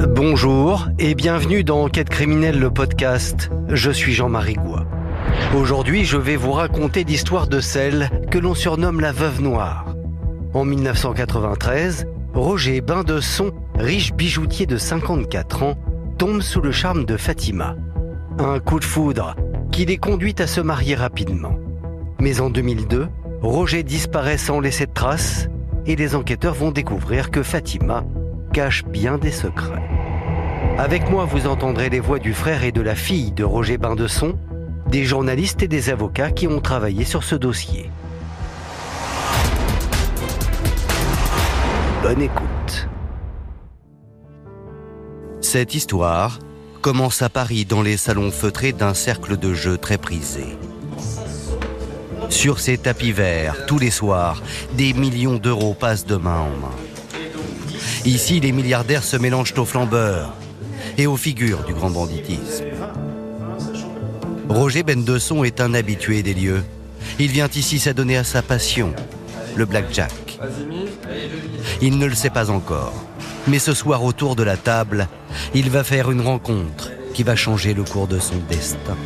Bonjour et bienvenue dans Enquête criminelle, le podcast. Je suis Jean-Marie Goua. Aujourd'hui, je vais vous raconter l'histoire de celle que l'on surnomme la Veuve Noire. En 1993, Roger Bindesson, riche bijoutier de 54 ans, tombe sous le charme de Fatima. Un coup de foudre qui les conduit à se marier rapidement. Mais en 2002, Roger disparaît sans laisser de traces et les enquêteurs vont découvrir que Fatima cache bien des secrets. Avec moi, vous entendrez les voix du frère et de la fille de Roger Bindesson, des journalistes et des avocats qui ont travaillé sur ce dossier. Bonne écoute. Cette histoire commence à Paris dans les salons feutrés d'un cercle de jeux très prisé. Sur ces tapis verts, tous les soirs, des millions d'euros passent de main en main. Ici, les milliardaires se mélangent aux flambeurs et aux figures du grand banditisme. Roger Bindesson est un habitué des lieux. Il vient ici s'adonner à sa passion, le blackjack. Il ne le sait pas encore, mais ce soir, autour de la table, il va faire une rencontre qui va changer le cours de son destin.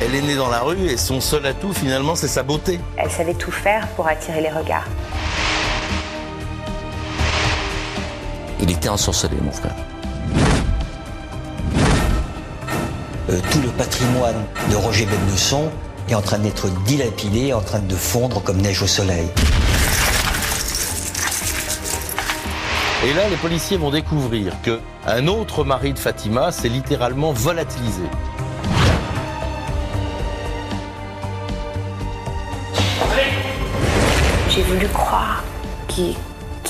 Elle est née dans la rue et son seul atout, finalement, c'est sa beauté. Elle savait tout faire pour attirer les regards. Il était ensorcelé, mon frère. Tout le patrimoine de Roger Bindesson est en train d'être dilapidé, en train de fondre comme neige au soleil. Et là, les policiers vont découvrir qu'un autre mari de Fatima s'est littéralement volatilisé. J'ai voulu croire qu'il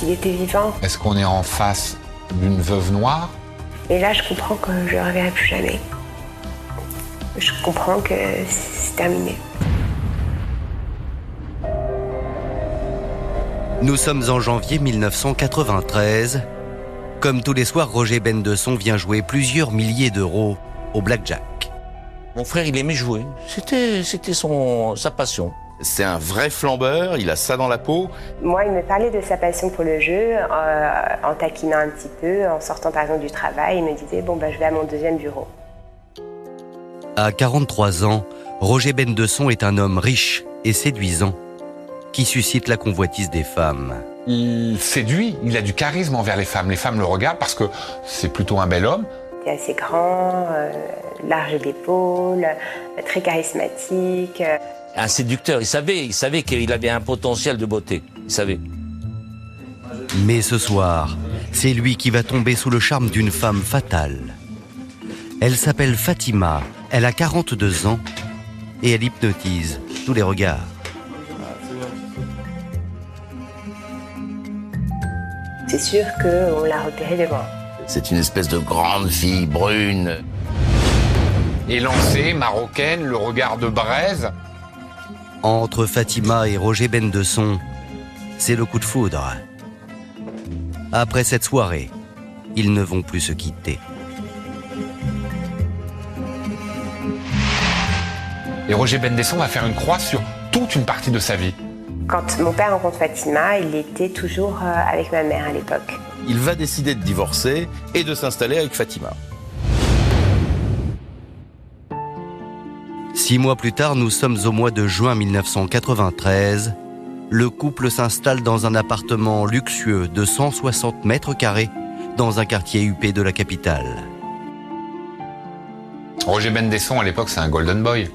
était vivant. Est-ce qu'on est en face d'une veuve noire? Et là, je comprends que je ne le reverrai plus jamais. Je comprends que c'est terminé. Nous sommes en janvier 1993. Comme tous les soirs, Roger Bindesson vient jouer plusieurs milliers d'euros au blackjack. Mon frère, il aimait jouer. C'était sa passion. C'est un vrai flambeur, il a ça dans la peau. Moi, il me parlait de sa passion pour le jeu, en taquinant un petit peu, en sortant par exemple du travail. Il me disait, je vais à mon deuxième bureau. À 43 ans, Roger Bindesson est un homme riche et séduisant qui suscite la convoitise des femmes. Il séduit, il a du charisme envers les femmes. Les femmes le regardent parce que c'est plutôt un bel homme. Il est assez grand, large d'épaule, très charismatique. Un séducteur, il savait qu'il avait un potentiel de beauté. Il savait. Mais ce soir, c'est lui qui va tomber sous le charme d'une femme fatale. Elle s'appelle Fatima, elle a 42 ans et elle hypnotise tous les regards. C'est sûr qu'on l'a repéré de loin. C'est une espèce de grande fille brune. Élancée, marocaine, le regard de braise. Entre Fatima et Roger Bindesson, c'est le coup de foudre. Après cette soirée, ils ne vont plus se quitter. Et Roger Bindesson va faire une croix sur toute une partie de sa vie. Quand mon père rencontre Fatima, il était toujours avec ma mère à l'époque. Il va décider de divorcer et de s'installer avec Fatima. 6 mois plus tard, nous sommes au mois de juin 1993. Le couple s'installe dans un appartement luxueux de 160 mètres carrés dans un quartier huppé de la capitale. Roger Bindesson, à l'époque, c'est un golden boy.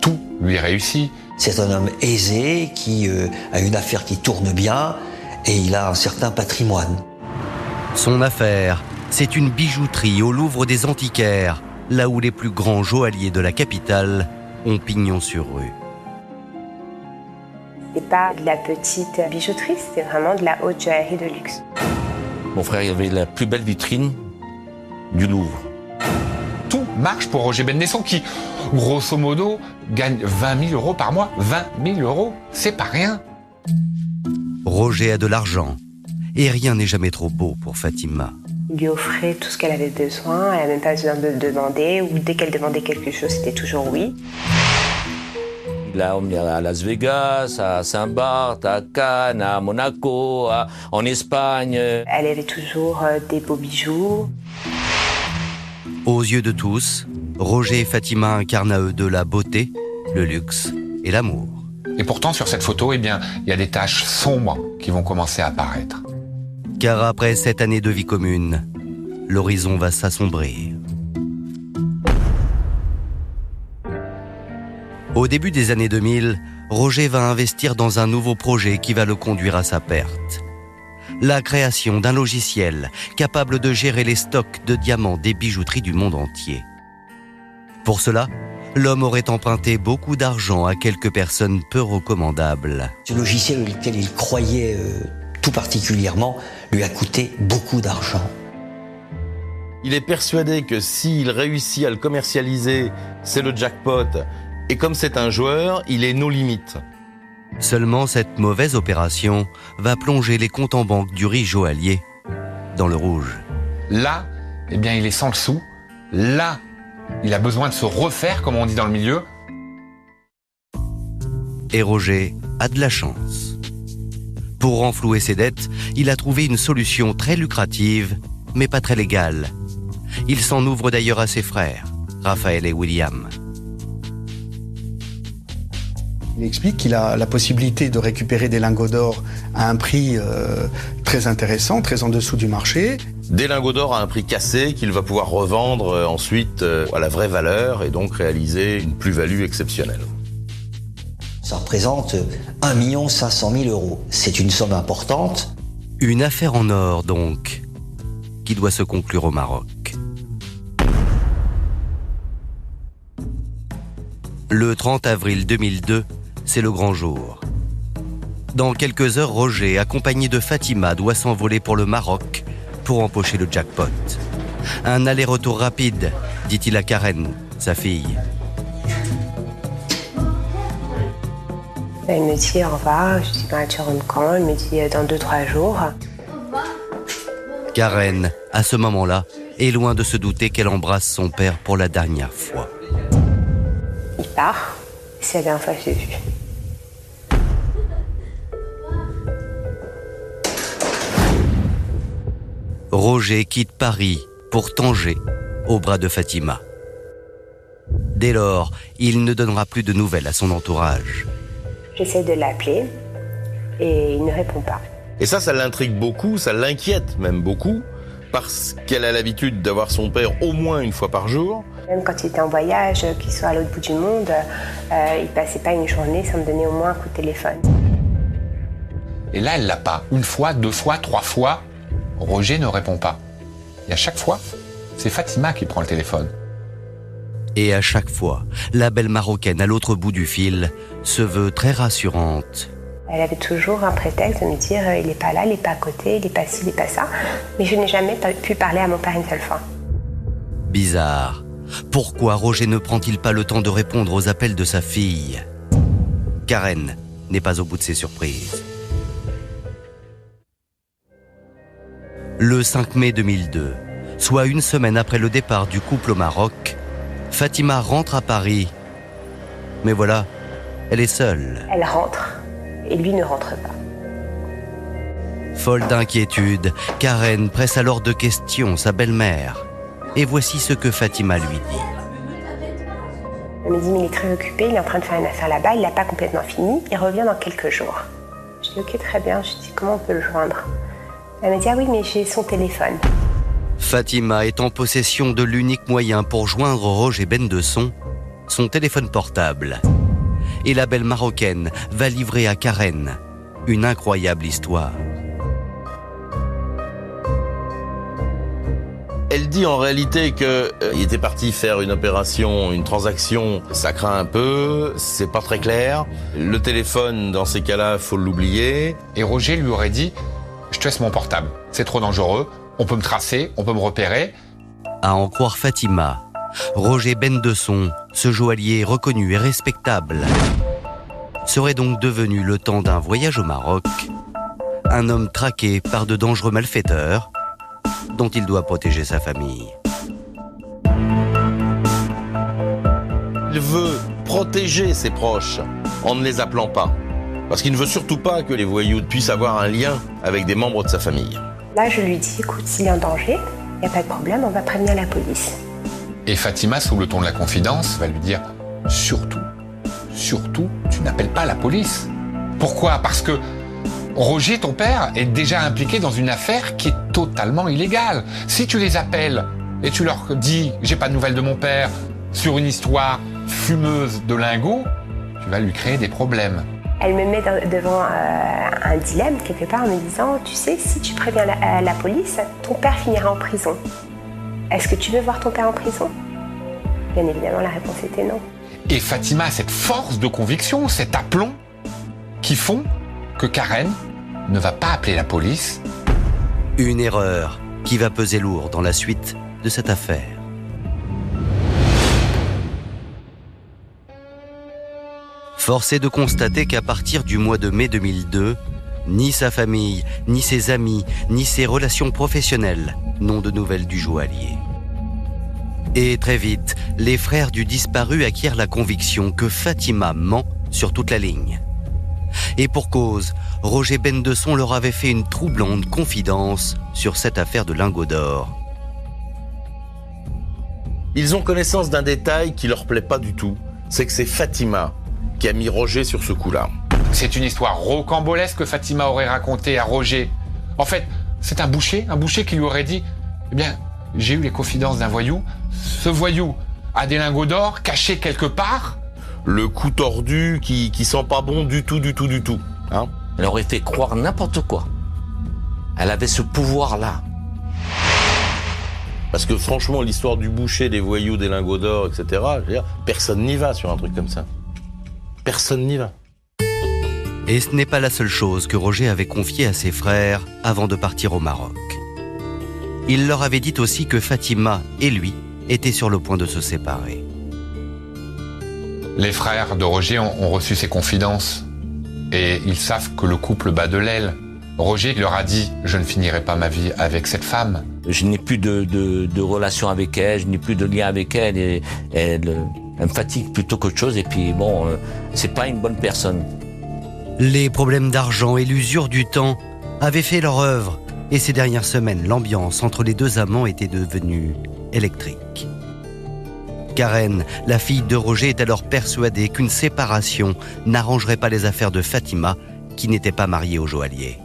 Tout lui réussit. C'est un homme aisé qui a une affaire qui tourne bien et il a un certain patrimoine. Son affaire, c'est une bijouterie au Louvre des Antiquaires, là où les plus grands joailliers de la capitale ont pignon sur rue. C'est pas de la petite bijouterie, c'est vraiment de la haute joaillerie de luxe. Mon frère, il avait la plus belle vitrine du Louvre. Tout marche pour Roger Bindesson qui, grosso modo, gagne 20 000 euros par mois. 20 000 euros, c'est pas rien. Roger a de l'argent et rien n'est jamais trop beau pour Fatima. Il lui offrait tout ce qu'elle avait besoin, elle n'avait même pas besoin de demander, ou dès qu'elle demandait quelque chose, c'était toujours oui. Il l'a emmené à Las Vegas, à Saint-Barth, à Cannes, à Monaco, en Espagne. Elle avait toujours des beaux bijoux. Aux yeux de tous, Roger et Fatima incarnent à eux deux la beauté, le luxe et l'amour. Et pourtant, sur cette photo, il y a des taches sombres qui vont commencer à apparaître. Car après 7 années de vie commune, l'horizon va s'assombrir. Au début des années 2000, Roger va investir dans un nouveau projet qui va le conduire à sa perte. La création d'un logiciel capable de gérer les stocks de diamants des bijouteries du monde entier. Pour cela, l'homme aurait emprunté beaucoup d'argent à quelques personnes peu recommandables. Ce logiciel auquel il croyait tout particulièrement lui a coûté beaucoup d'argent. Il est persuadé que s'il réussit à le commercialiser, c'est le jackpot. Et comme c'est un joueur, il est nos limites. Seulement, cette mauvaise opération va plonger les comptes en banque du riche joaillier dans le rouge. Là, eh bien, il est sans le sou. Là, il a besoin de se refaire, comme on dit dans le milieu. Et Roger a de la chance. Pour renflouer ses dettes, il a trouvé une solution très lucrative, mais pas très légale. Il s'en ouvre d'ailleurs à ses frères, Raphaël et William. Il explique qu'il a la possibilité de récupérer des lingots d'or à un prix très intéressant, très en dessous du marché. Des lingots d'or à un prix cassé qu'il va pouvoir revendre ensuite à la vraie valeur et donc réaliser une plus-value exceptionnelle. Ça représente 1 500 000 €. C'est une somme importante. Une affaire en or donc, qui doit se conclure au Maroc. Le 30 avril 2002, c'est le grand jour. Dans quelques heures, Roger, accompagné de Fatima, doit s'envoler pour le Maroc pour empocher le jackpot. Un aller-retour rapide, dit-il à Karen, sa fille. Elle me dit au revoir, je dis tu rentres quand? Elle me dit dans 2-3 jours. Karen, à ce moment-là, est loin de se douter qu'elle embrasse son père pour la dernière fois. Il part, c'est la dernière fois que je l'ai vu. Roger quitte Paris pour Tanger, au bras de Fatima. Dès lors, il ne donnera plus de nouvelles à son entourage. J'essaie de l'appeler et il ne répond pas. Et ça l'intrigue beaucoup, ça l'inquiète même beaucoup, parce qu'elle a l'habitude d'avoir son père au moins une fois par jour. Même quand il était en voyage, qu'il soit à l'autre bout du monde, il passait pas une journée sans me donner au moins un coup de téléphone. Et là, elle l'a pas. 1 fois, 2 fois, 3 fois, Roger ne répond pas. Et à chaque fois, c'est Fatima qui prend le téléphone. Et à chaque fois, la belle Marocaine à l'autre bout du fil se veut très rassurante. Elle avait toujours un prétexte de me dire il n'est pas là, il n'est pas à côté, il n'est pas ci, il n'est pas ça. Mais je n'ai jamais pu parler à mon père une seule fois. Bizarre. Pourquoi Roger ne prend-il pas le temps de répondre aux appels de sa fille? Karen n'est pas au bout de ses surprises. Le 5 mai 2002, soit une semaine après le départ du couple au Maroc, Fatima rentre à Paris. Mais voilà, elle est seule. Elle rentre et lui ne rentre pas. Folle d'inquiétude, Karen presse alors de questions sa belle-mère. Et voici ce que Fatima lui dit. Elle me dit mais il est très occupé, il est en train de faire une affaire là-bas, il l'a pas complètement fini, il revient dans quelques jours. Je dis ok très bien, je dis comment on peut le joindre? Elle me dit ah oui mais j'ai son téléphone. Fatima est en possession de l'unique moyen pour joindre Roger Bendesson, son téléphone portable. Et la belle Marocaine va livrer à Karen une incroyable histoire. Elle dit en réalité qu'il était parti faire une opération, une transaction, ça craint un peu, c'est pas très clair. Le téléphone, dans ces cas-là, faut l'oublier. Et Roger lui aurait dit « Je te laisse mon portable, c'est trop dangereux, on peut me tracer, on peut me repérer. » À en croire Fatima, Roger Bendesson, ce joaillier reconnu et respectable, serait donc devenu, le temps d'un voyage au Maroc, un homme traqué par de dangereux malfaiteurs dont il doit protéger sa famille. Il veut protéger ses proches. en ne les appelant pas. Parce qu'il ne veut surtout pas que les voyous puissent avoir un lien avec des membres de sa famille. Là, je lui dis, écoute, s'il est en danger, il n'y a pas de problème, on va prévenir la police. Et Fatima, sous le ton de la confidence, va lui dire « Surtout, tu n'appelles pas la police. » Pourquoi ? Parce que Roger, ton père, est déjà impliqué dans une affaire qui est totalement illégale. Si tu les appelles et tu leur dis « J'ai pas de nouvelles de mon père » sur une histoire fumeuse de lingots, tu vas lui créer des problèmes. Elle me met devant un dilemme quelque part en me disant « Tu sais, si tu préviens la police, ton père finira en prison. Est-ce que tu veux voir ton père en prison ?» Bien évidemment, la réponse était non. Et Fatima a cette force de conviction, cet aplomb, qui font que Karen ne va pas appeler la police. Une erreur qui va peser lourd dans la suite de cette affaire. Force est de constater qu'à partir du mois de mai 2002, ni sa famille, ni ses amis, ni ses relations professionnelles n'ont de nouvelles du joaillier. Et très vite, les frères du disparu acquièrent la conviction que Fatima ment sur toute la ligne. Et pour cause, Roger Bendesson leur avait fait une troublante confidence sur cette affaire de lingots d'or. Ils ont connaissance d'un détail qui leur plaît pas du tout. C'est que c'est Fatima qui a mis Roger sur ce coup-là. C'est une histoire rocambolesque que Fatima aurait racontée à Roger. En fait, c'est un boucher qui lui aurait dit « Eh bien, j'ai eu les confidences d'un voyou. Ce voyou a des lingots d'or cachés quelque part. » Le coup tordu qui sent pas bon du tout. Hein ? Elle aurait fait croire n'importe quoi. Elle avait ce pouvoir-là. Parce que franchement, l'histoire du boucher, des voyous, des lingots d'or, etc., je veux dire, personne n'y va sur un truc comme ça. Personne n'y va. Et ce n'est pas la seule chose que Roger avait confiée à ses frères avant de partir au Maroc. Il leur avait dit aussi que Fatima et lui étaient sur le point de se séparer. Les frères de Roger ont reçu ces confidences et ils savent que le couple bat de l'aile. Roger leur a dit « Je ne finirai pas ma vie avec cette femme ». Je n'ai plus de relation avec elle, je n'ai plus de lien avec elle. Et elle me fatigue plutôt qu'autre chose. Et puis bon, c'est pas une bonne personne. Les problèmes d'argent et l'usure du temps avaient fait leur œuvre. Et ces dernières semaines, l'ambiance entre les deux amants était devenue électrique. Karen, la fille de Roger, est alors persuadée qu'une séparation n'arrangerait pas les affaires de Fatima, qui n'était pas mariée au joaillier.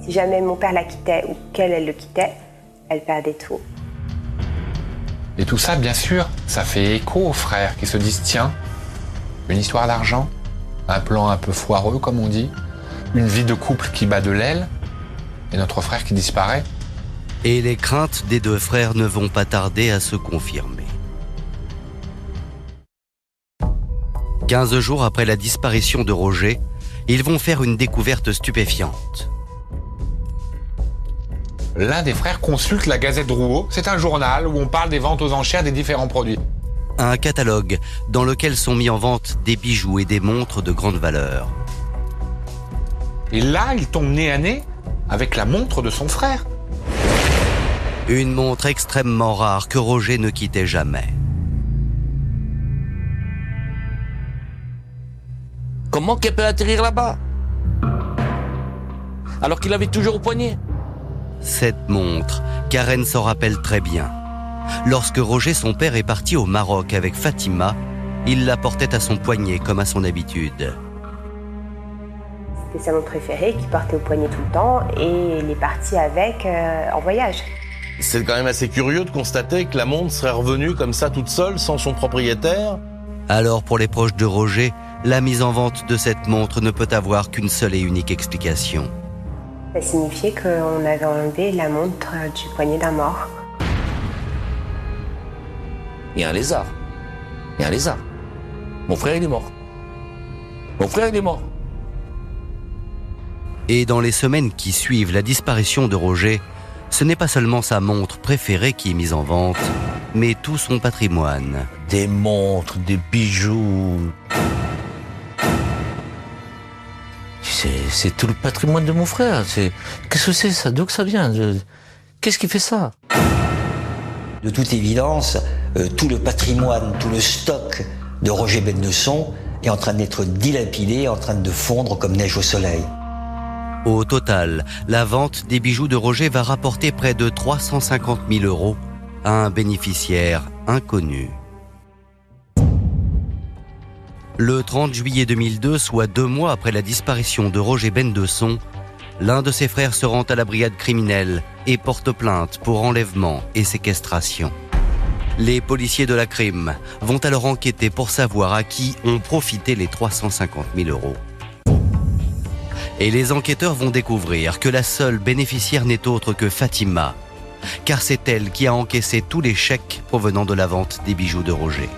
Si jamais mon père la quittait ou qu'elle, elle le quittait, elle perdait tout. Et tout ça, bien sûr, ça fait écho aux frères qui se disent « Tiens, une histoire d'argent, un plan un peu foireux, comme on dit, une vie de couple qui bat de l'aile, et notre frère qui disparaît. » Et les craintes des deux frères ne vont pas tarder à se confirmer. 15 jours après la disparition de Roger, ils vont faire une découverte stupéfiante. L'un des frères consulte la Gazette Drouot. C'est un journal où on parle des ventes aux enchères des différents produits. Un catalogue dans lequel sont mis en vente des bijoux et des montres de grande valeur. Et là, il tombe nez à nez avec la montre de son frère. Une montre extrêmement rare que Roger ne quittait jamais. Comment qu'elle peut atterrir là-bas? Alors qu'il l'avait toujours au poignet. Cette montre, Karen s'en rappelle très bien. Lorsque Roger, son père, est parti au Maroc avec Fatima, il la portait à son poignet comme à son habitude. C'était sa montre préférée qu'il portait au poignet tout le temps et il est parti avec en voyage. C'est quand même assez curieux de constater que la montre serait revenue comme ça toute seule, sans son propriétaire. Alors pour les proches de Roger, la mise en vente de cette montre ne peut avoir qu'une seule et unique explication. Ça signifiait qu'on avait enlevé la montre du poignet d'un mort. Il y a un lézard. Il y a un lézard. Mon frère, il est mort. Mon frère, il est mort. Et dans les semaines qui suivent la disparition de Roger, ce n'est pas seulement sa montre préférée qui est mise en vente, mais tout son patrimoine. Des montres, des bijoux. C'est tout le patrimoine de mon frère. Qu'est-ce que c'est ça? D'où que ça vient? Qu'est-ce qui fait ça? De toute évidence, tout le patrimoine, tout le stock de Roger Bendesson est en train d'être dilapidée, en train de fondre comme neige au soleil. Au total, la vente des bijoux de Roger va rapporter près de 350 000 € à un bénéficiaire inconnu. Le 30 juillet 2002, soit 2 mois après la disparition de Roger Bendesson, l'un de ses frères se rend à la brigade criminelle et porte plainte pour enlèvement et séquestration. Les policiers de la crime vont alors enquêter pour savoir à qui ont profité les 350 000 €. Et les enquêteurs vont découvrir que la seule bénéficiaire n'est autre que Fatima, car c'est elle qui a encaissé tous les chèques provenant de la vente des bijoux de Roger.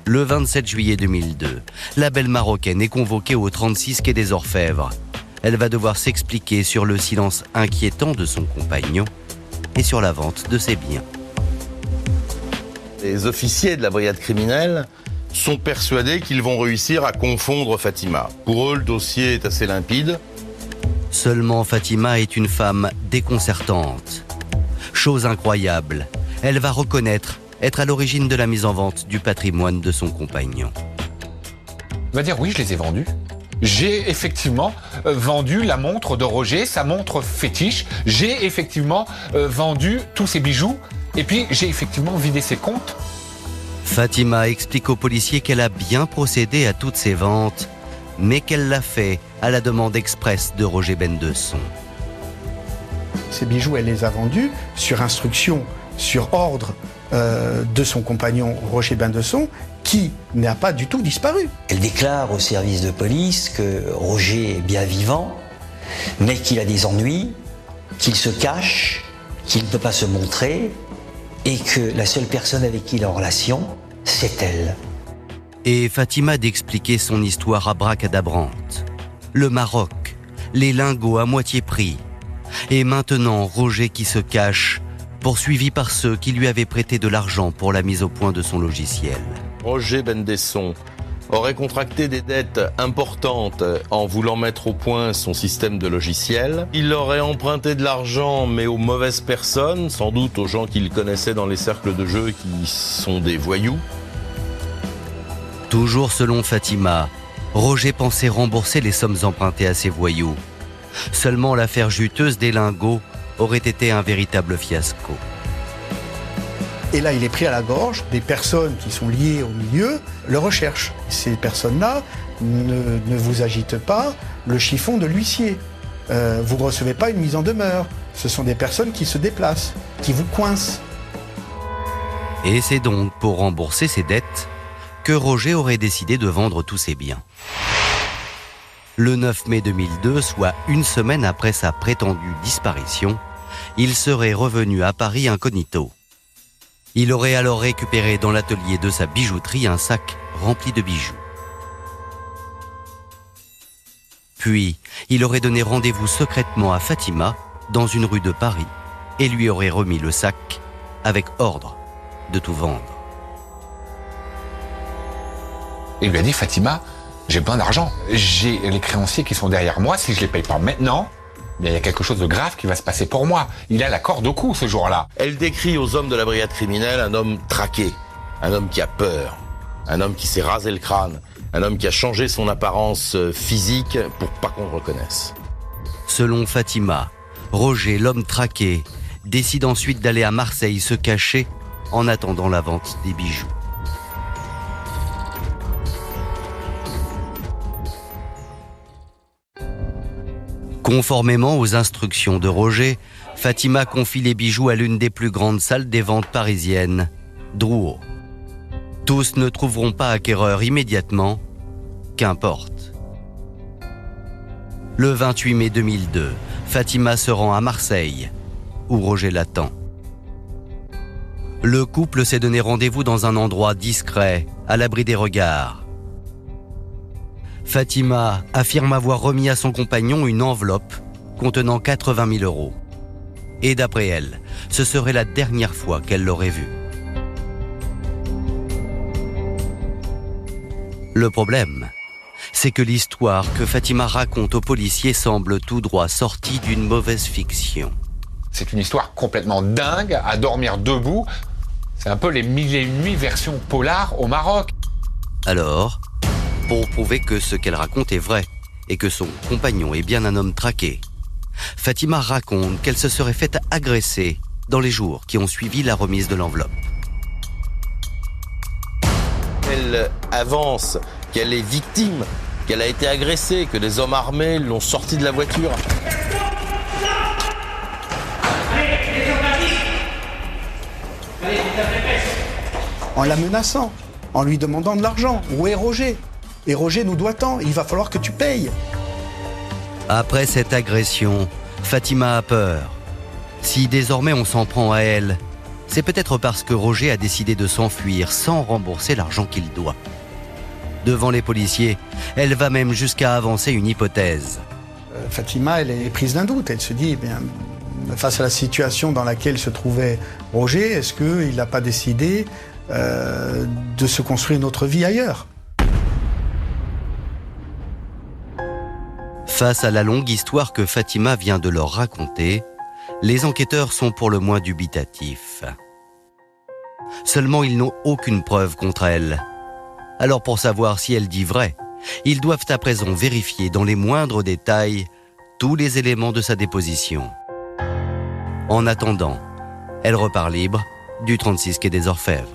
Le 27 juillet 2002, la belle Marocaine est convoquée au 36 quai des Orfèvres. Elle va devoir s'expliquer sur le silence inquiétant de son compagnon et sur la vente de ses biens. Les officiers de la brigade criminelle sont persuadés qu'ils vont réussir à confondre Fatima. Pour eux, le dossier est assez limpide. Seulement Fatima est une femme déconcertante. Chose incroyable, elle va reconnaître être à l'origine de la mise en vente du patrimoine de son compagnon. Il va dire oui, je les ai vendus. J'ai effectivement vendu la montre de Roger, sa montre fétiche. J'ai effectivement vendu tous ses bijoux. Et puis j'ai effectivement vidé ses comptes. Fatima explique aux policiers qu'elle a bien procédé à toutes ces ventes, mais qu'elle l'a fait à la demande expresse de Roger Bendesson. Ces bijoux, elle les a vendus sur instruction, sur ordre de son compagnon Roger Bendesson, qui n'a pas du tout disparu. Elle déclare au service de police que Roger est bien vivant, mais qu'il a des ennuis, qu'il se cache, qu'il ne peut pas se montrer, et que la seule personne avec qui il est en relation, c'est elle. Et Fatima d'expliquer son histoire abracadabrante. Le Maroc, les lingots à moitié prix, et maintenant Roger qui se cache, poursuivi par ceux qui lui avaient prêté de l'argent pour la mise au point de son logiciel. Roger Bendesson aurait contracté des dettes importantes en voulant mettre au point son système de logiciel. Il aurait emprunté de l'argent, mais aux mauvaises personnes, sans doute aux gens qu'il connaissait dans les cercles de jeu qui sont des voyous. Toujours selon Fatima, Roger pensait rembourser les sommes empruntées à ces voyous. Seulement l'affaire juteuse des lingots aurait été un véritable fiasco. Et là, il est pris à la gorge. Des personnes qui sont liées au milieu le recherchent. Ces personnes-là ne vous agitent pas le chiffon de l'huissier. Vous ne recevez pas une mise en demeure. Ce sont des personnes qui se déplacent, qui vous coincent. Et c'est donc pour rembourser ses dettes que Roger aurait décidé de vendre tous ses biens. Le 9 mai 2002, soit une semaine après sa prétendue disparition, il serait revenu à Paris incognito. Il aurait alors récupéré dans l'atelier de sa bijouterie un sac rempli de bijoux. Puis, il aurait donné rendez-vous secrètement à Fatima dans une rue de Paris et lui aurait remis le sac avec ordre de tout vendre. Il lui a dit, Fatima, j'ai besoin d'argent. J'ai les créanciers qui sont derrière moi. Si je les paye pas maintenant, il y a quelque chose de grave qui va se passer pour moi. Il a la corde au cou ce jour-là. Elle décrit aux hommes de la brigade criminelle un homme traqué, un homme qui a peur, un homme qui s'est rasé le crâne, un homme qui a changé son apparence physique pour pas qu'on le reconnaisse. Selon Fatima, Roger, l'homme traqué, décide ensuite d'aller à Marseille se cacher en attendant la vente des bijoux. Conformément aux instructions de Roger, Fatima confie les bijoux à l'une des plus grandes salles des ventes parisiennes, Drouot. Tous ne trouveront pas acquéreur immédiatement, qu'importe. Le 28 mai 2002, Fatima se rend à Marseille, où Roger l'attend. Le couple s'est donné rendez-vous dans un endroit discret, à l'abri des regards. Fatima affirme avoir remis à son compagnon une enveloppe contenant 80 000 €. Et d'après elle, ce serait la dernière fois qu'elle l'aurait vu. Le problème, c'est que l'histoire que Fatima raconte aux policiers semble tout droit sortie d'une mauvaise fiction. C'est une histoire complètement dingue, à dormir debout. C'est un peu les 1001 nuits version polar au Maroc. Alors, pour prouver que ce qu'elle raconte est vrai et que son compagnon est bien un homme traqué, Fatima raconte qu'elle se serait faite agresser dans les jours qui ont suivi la remise de l'enveloppe. Elle avance qu'elle est victime, qu'elle a été agressée, que des hommes armés l'ont sortie de la voiture. En la menaçant, en lui demandant de l'argent. Où est Roger? Et Roger nous doit tant, il va falloir que tu payes. Après cette agression, Fatima a peur. Si désormais on s'en prend à elle, c'est peut-être parce que Roger a décidé de s'enfuir sans rembourser l'argent qu'il doit. Devant les policiers, elle va même jusqu'à avancer une hypothèse. Fatima, elle est prise d'un doute. Elle se dit, eh bien, face à la situation dans laquelle se trouvait Roger, est-ce qu'il n'a pas décidé de se construire une autre vie ailleurs? Face à la longue histoire que Fatima vient de leur raconter, les enquêteurs sont pour le moins dubitatifs. Seulement, ils n'ont aucune preuve contre elle. Alors pour savoir si elle dit vrai, ils doivent à présent vérifier dans les moindres détails tous les éléments de sa déposition. En attendant, elle repart libre du 36 quai des Orfèvres.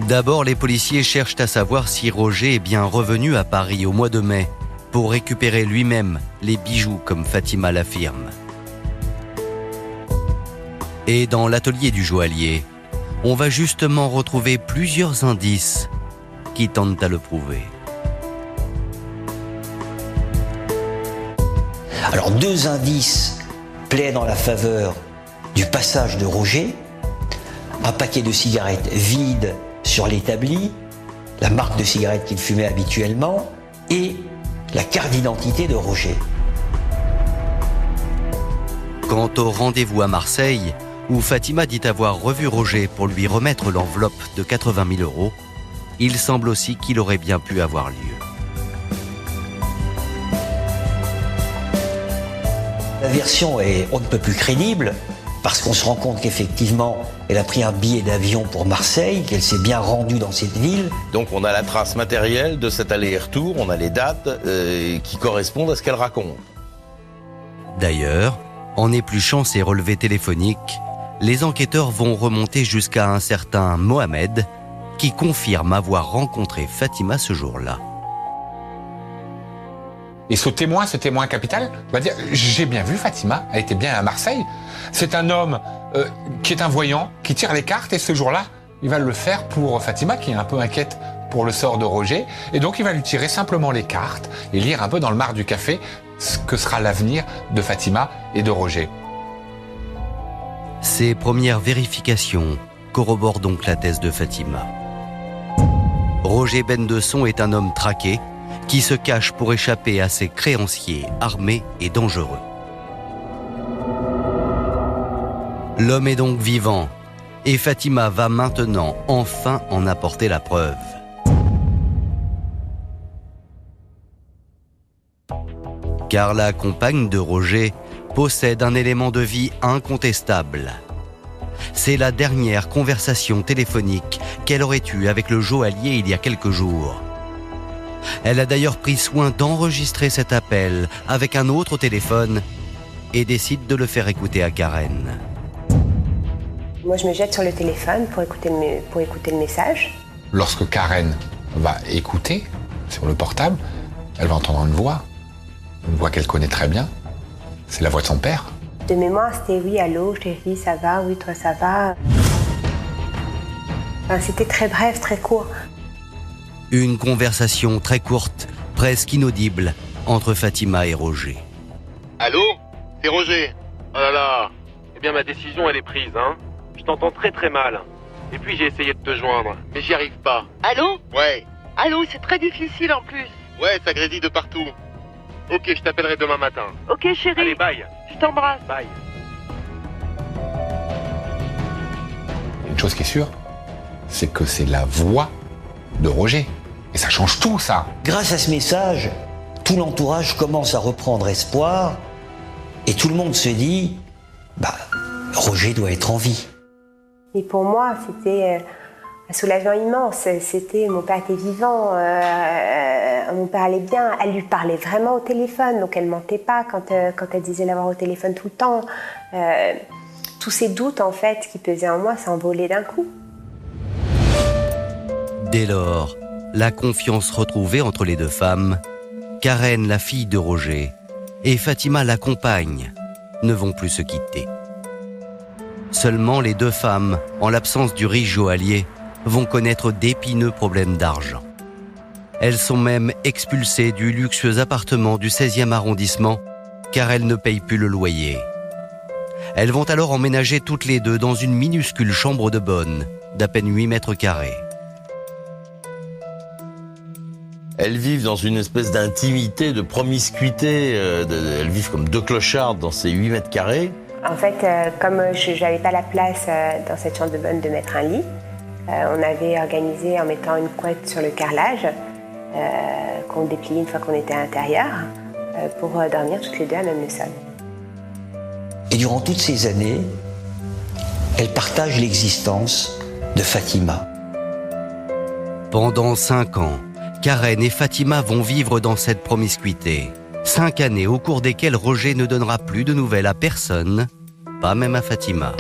D'abord, les policiers cherchent à savoir si Roger est bien revenu à Paris au mois de mai pour récupérer lui-même les bijoux comme Fatima l'affirme. Et dans l'atelier du joaillier, on va justement retrouver plusieurs indices qui tentent à le prouver. Alors 2 indices plaident en la faveur du passage de Roger. Un paquet de cigarettes vides sur l'établi, la marque de cigarettes qu'il fumait habituellement et la carte d'identité de Roger. Quant au rendez-vous à Marseille, où Fatima dit avoir revu Roger pour lui remettre l'enveloppe de 80 000 €, il semble aussi qu'il aurait bien pu avoir lieu. La version est on ne peut plus crédible, parce qu'on se rend compte qu'effectivement, elle a pris un billet d'avion pour Marseille, qu'elle s'est bien rendue dans cette ville. Donc on a la trace matérielle de cet aller-retour, on a les dates qui correspondent à ce qu'elle raconte. D'ailleurs, en épluchant ses relevés téléphoniques, les enquêteurs vont remonter jusqu'à un certain Mohamed, qui confirme avoir rencontré Fatima ce jour-là. Et ce témoin capital va dire « J'ai bien vu Fatima, elle était bien à Marseille. C'est un homme qui est un voyant, qui tire les cartes et ce jour-là, il va le faire pour Fatima qui est un peu inquiète pour le sort de Roger. Et donc il va lui tirer simplement les cartes et lire un peu dans le marc du café ce que sera l'avenir de Fatima et de Roger. » Ces premières vérifications corroborent donc la thèse de Fatima. Roger Bendesson est un homme traqué qui se cache pour échapper à ses créanciers armés et dangereux. L'homme est donc vivant et Fatima va maintenant enfin en apporter la preuve. Car la compagne de Roger possède un élément de vie incontestable. C'est la dernière conversation téléphonique qu'elle aurait eue avec le joaillier il y a quelques jours. Elle a d'ailleurs pris soin d'enregistrer cet appel avec un autre téléphone et décide de le faire écouter à Karen. Moi, je me jette sur le téléphone pour écouter le message. Lorsque Karen va écouter sur le portable, elle va entendre une voix qu'elle connaît très bien. C'est la voix de son père. De mémoire, c'était oui, allô, chérie, ça va, oui, toi, ça va. Enfin, c'était très bref, très court. Une conversation très courte, presque inaudible, entre Fatima et Roger. Allô? C'est Roger. Oh là là. Eh bien, ma décision, elle est prise, hein. Je t'entends très très mal. Et puis, j'ai essayé de te joindre. Mais j'y arrive pas. Allô? Ouais. Allô, c'est très difficile en plus. Ouais, ça grésille de partout. Ok, je t'appellerai demain matin. Ok, chérie. Allez, bye. Je t'embrasse. Bye. Une chose qui est sûre, c'est que c'est la voix de Roger. Et ça change tout, ça. Grâce à ce message, tout l'entourage commence à reprendre espoir et tout le monde se dit Roger doit être en vie. Et pour moi, c'était un soulagement immense. C'était mon père était vivant, mon père allait bien. Elle lui parlait vraiment au téléphone, donc elle mentait pas quand elle disait l'avoir au téléphone tout le temps. Tous ces doutes en fait qui pesaient en moi s'envolaient d'un coup. Dès lors, la confiance retrouvée entre les deux femmes, Karen, la fille de Roger, et Fatima, la compagne, ne vont plus se quitter. Seulement les deux femmes, en l'absence du riche joaillier, vont connaître d'épineux problèmes d'argent. Elles sont même expulsées du luxueux appartement du 16e arrondissement car elles ne payent plus le loyer. Elles vont alors emménager toutes les deux dans une minuscule chambre de bonne d'à peine 8 mètres carrés. Elles vivent dans une espèce d'intimité, de promiscuité. Elles vivent comme deux clochards dans ces 8 mètres carrés. En fait, comme je n'avais pas la place dans cette chambre de bonne de mettre un lit, on avait organisé en mettant une couette sur le carrelage qu'on dépliait une fois qu'on était à l'intérieur pour dormir toutes les deux à même le sol. Et durant toutes ces années, elle partage l'existence de Fatima. Pendant 5 ans, Karen et Fatima vont vivre dans cette promiscuité. 5 années au cours desquelles Roger ne donnera plus de nouvelles à personne, pas même à Fatima.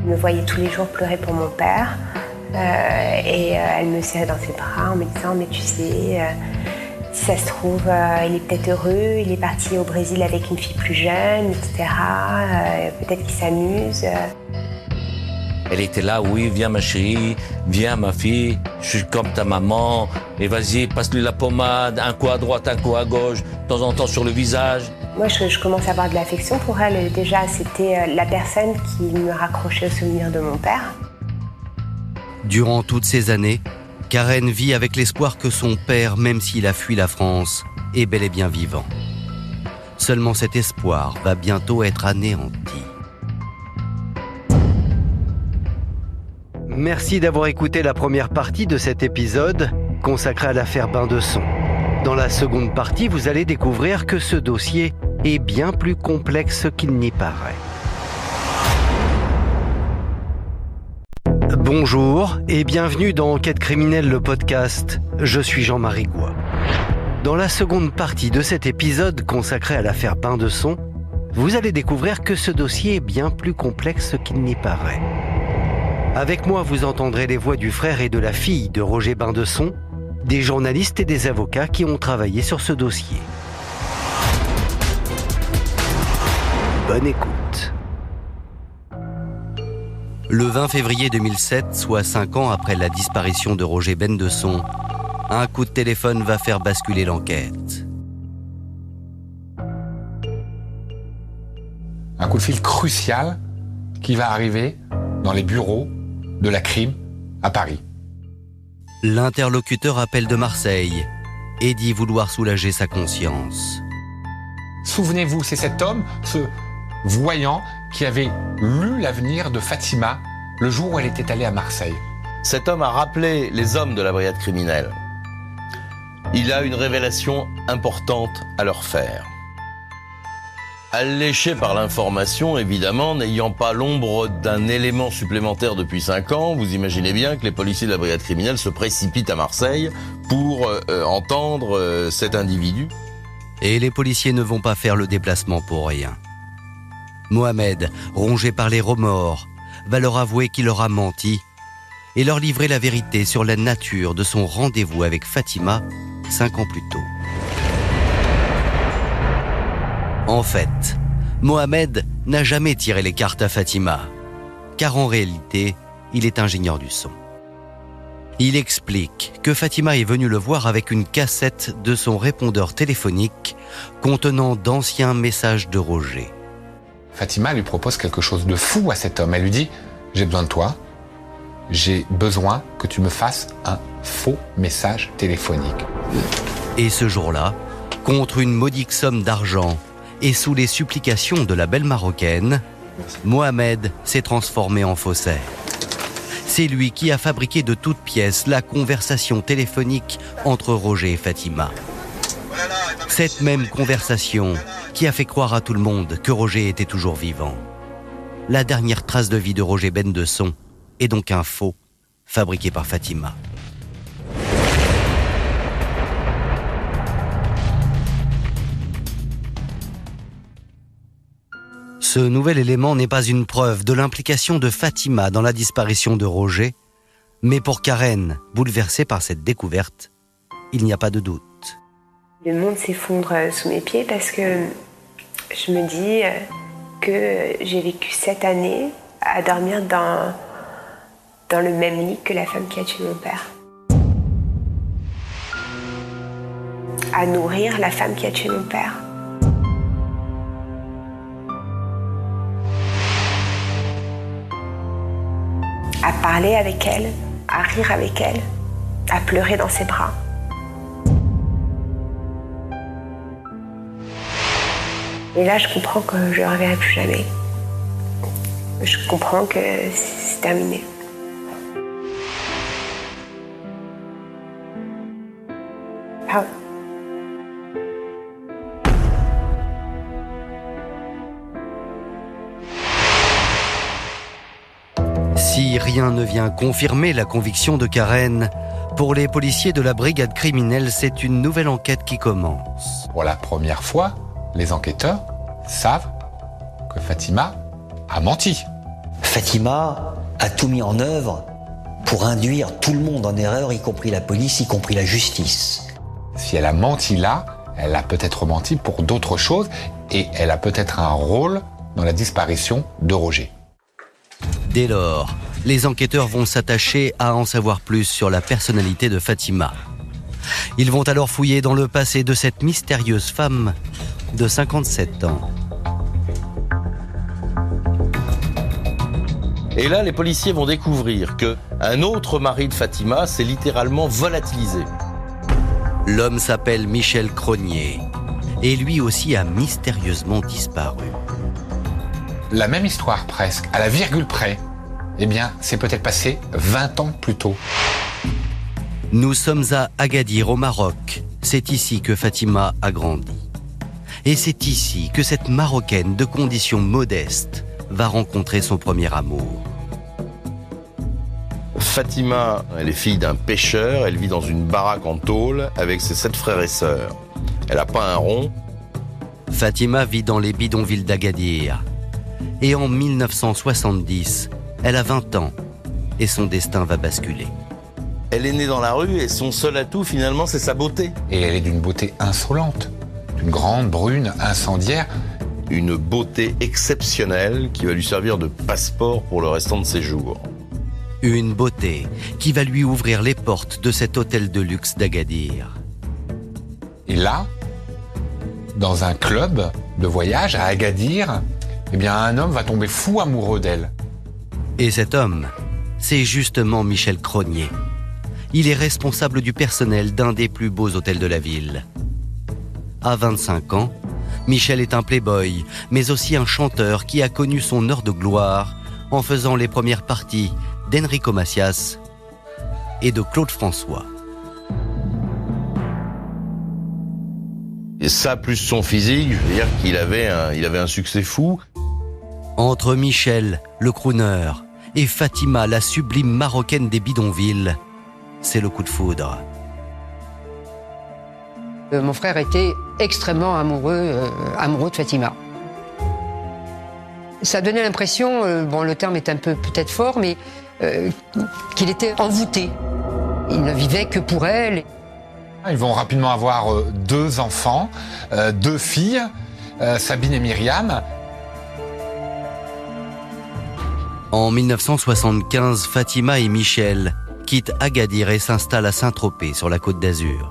Je me voyais tous les jours pleurer pour mon père et elle me serrait dans ses bras en me disant « mais tu sais, si ça se trouve, il est peut-être heureux, il est parti au Brésil avec une fille plus jeune, etc. Peut-être qu'il s'amuse. » Elle était là, oui, viens ma chérie, viens ma fille, je suis comme ta maman, et vas-y, passe-lui la pommade, un coup à droite, un coup à gauche, de temps en temps sur le visage. Moi, je commence à avoir de l'affection pour elle. Déjà, c'était la personne qui me raccrochait au souvenir de mon père. Durant toutes ces années, Karen vit avec l'espoir que son père, même s'il a fui la France, est bel et bien vivant. Seulement cet espoir va bientôt être anéanti. Merci d'avoir écouté la première partie de cet épisode consacré à l'affaire Bain de Son. Dans la seconde partie, vous allez découvrir que ce dossier est bien plus complexe qu'il n'y paraît. Bonjour et bienvenue dans Enquête criminelle, le podcast. Je suis Jean-Marie Goua. Dans la seconde partie de cet épisode consacré à l'affaire Bain de Son, vous allez découvrir que ce dossier est bien plus complexe qu'il n'y paraît. Avec moi, vous entendrez les voix du frère et de la fille de Roger Bain de Son, des journalistes et des avocats qui ont travaillé sur ce dossier. Bonne écoute. Le 20 février 2007, soit 5 ans après la disparition de Roger Bain de Son, un coup de téléphone va faire basculer l'enquête. Un coup de fil crucial qui va arriver dans les bureaux de la crime à Paris. L'interlocuteur appelle de Marseille et dit vouloir soulager sa conscience. Souvenez-vous, c'est cet homme, ce voyant, qui avait lu l'avenir de Fatima le jour où elle était allée à Marseille. Cet homme a rappelé les hommes de la brigade criminelle. Il a une révélation importante à leur faire. Alléché par l'information, évidemment, n'ayant pas l'ombre d'un élément supplémentaire depuis 5 ans, vous imaginez bien que les policiers de la brigade criminelle se précipitent à Marseille pour entendre cet individu. Et les policiers ne vont pas faire le déplacement pour rien. Mohamed, rongé par les remords, va leur avouer qu'il leur a menti et leur livrer la vérité sur la nature de son rendez-vous avec Fatima 5 ans plus tôt. En fait, Mohamed n'a jamais tiré les cartes à Fatima, car en réalité, il est ingénieur du son. Il explique que Fatima est venue le voir avec une cassette de son répondeur téléphonique contenant d'anciens messages de Roger. Fatima lui propose quelque chose de fou à cet homme. Elle lui dit « J'ai besoin de toi, j'ai besoin que tu me fasses un faux message téléphonique. » Et ce jour-là, contre une modique somme d'argent et sous les supplications de la belle Marocaine, Mohamed s'est transformé en faussaire. C'est lui qui a fabriqué de toutes pièces la conversation téléphonique entre Roger et Fatima. Cette même conversation qui a fait croire à tout le monde que Roger était toujours vivant. La dernière trace de vie de Roger Bendesson est donc un faux fabriqué par Fatima. Ce nouvel élément n'est pas une preuve de l'implication de Fatima dans la disparition de Roger, mais pour Karen, bouleversée par cette découverte, il n'y a pas de doute. Le monde s'effondre sous mes pieds parce que je me dis que j'ai vécu 7 années à dormir dans le même lit que la femme qui a tué mon père. À nourrir la femme qui a tué mon père. À parler avec elle, à rire avec elle, à pleurer dans ses bras. Et là, je comprends que je ne reverrai plus jamais. Je comprends que c'est terminé. Ah ouais. Si rien ne vient confirmer la conviction de Karen, pour les policiers de la brigade criminelle, c'est une nouvelle enquête qui commence. Pour la première fois, les enquêteurs savent que Fatima a menti. Fatima a tout mis en œuvre pour induire tout le monde en erreur, y compris la police, y compris la justice. Si elle a menti là, elle a peut-être menti pour d'autres choses et elle a peut-être un rôle dans la disparition de Roger. Dès lors, les enquêteurs vont s'attacher à en savoir plus sur la personnalité de Fatima. Ils vont alors fouiller dans le passé de cette mystérieuse femme de 57 ans. Et là, les policiers vont découvrir qu'un autre mari de Fatima s'est littéralement volatilisé. L'homme s'appelle Michel Cronier et lui aussi a mystérieusement disparu. La même histoire presque, à la virgule près. Eh bien, c'est peut-être passé 20 ans plus tôt. Nous sommes à Agadir, au Maroc. C'est ici que Fatima a grandi. Et c'est ici que cette Marocaine de conditions modestes va rencontrer son premier amour. Fatima, elle est fille d'un pêcheur, elle vit dans une baraque en tôle avec ses 7 frères et sœurs. Elle n'a pas un rond. Fatima vit dans les bidonvilles d'Agadir. Et en 1970, elle a 20 ans et son destin va basculer. Elle est née dans la rue et son seul atout finalement c'est sa beauté. Et elle est d'une beauté insolente, d'une grande brune incendiaire. Une beauté exceptionnelle qui va lui servir de passeport pour le restant de ses jours. Une beauté qui va lui ouvrir les portes de cet hôtel de luxe d'Agadir. Et là, dans un club de voyage à Agadir, eh bien un homme va tomber fou amoureux d'elle. Et cet homme, c'est justement Michel Cronier. Il est responsable du personnel d'un des plus beaux hôtels de la ville. À 25 ans, Michel est un playboy, mais aussi un chanteur qui a connu son heure de gloire en faisant les premières parties d'Enrico Macias et de Claude François. Et ça, plus son physique, je veux dire qu'il avait un succès fou. Entre Michel, le crooner, et Fatima, la sublime marocaine des bidonvilles, c'est le coup de foudre. Mon frère était extrêmement amoureux de Fatima. Ça donnait l'impression, bon le terme est un peu peut-être fort, mais qu'il était envoûté. Il ne vivait que pour elle. Ils vont rapidement avoir 2 enfants, 2 filles, Sabine et Myriam. En 1975, Fatima et Michel quittent Agadir et s'installent à Saint-Tropez, sur la Côte d'Azur.